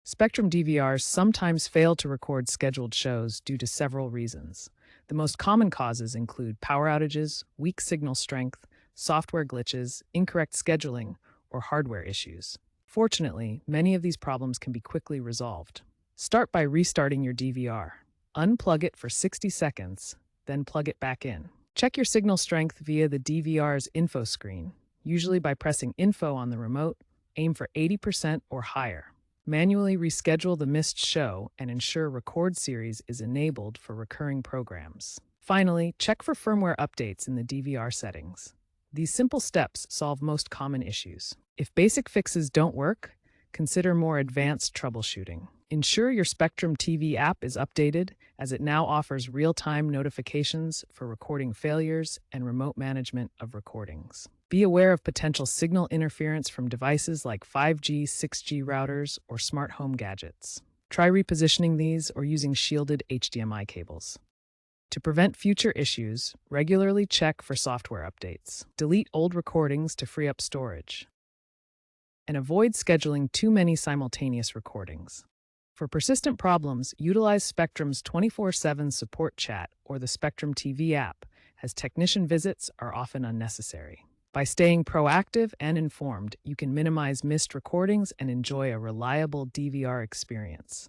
Spectrum DVRs sometimes fail to record scheduled shows due to several reasons. The most common causes include power outages, weak signal strength, software glitches, incorrect scheduling, or hardware issues. Fortunately, many of these problems can be quickly resolved. Start by restarting your DVR. Unplug it for 60 seconds, then plug it back in. Check your signal strength via the DVR's info screen, usually by pressing Info on the remote. Aim for 80% or higher. Manually reschedule the missed show and ensure Record Series is enabled for recurring programs. Finally, check for firmware updates in the DVR settings. These simple steps solve most common issues. If basic fixes don't work, consider more advanced troubleshooting. Ensure your Spectrum TV app is updated, as it now offers real-time notifications for recording failures and remote management of recordings. Be aware of potential signal interference from devices like 5G, 6G routers, or smart home gadgets. Try repositioning these or using shielded HDMI cables. To prevent future issues, regularly check for software updates. Delete old recordings to free up storage. And avoid scheduling too many simultaneous recordings. For persistent problems, utilize Spectrum's 24/7 support chat or the Spectrum TV app, as technician visits are often unnecessary. By staying proactive and informed, you can minimize missed recordings and enjoy a reliable DVR experience.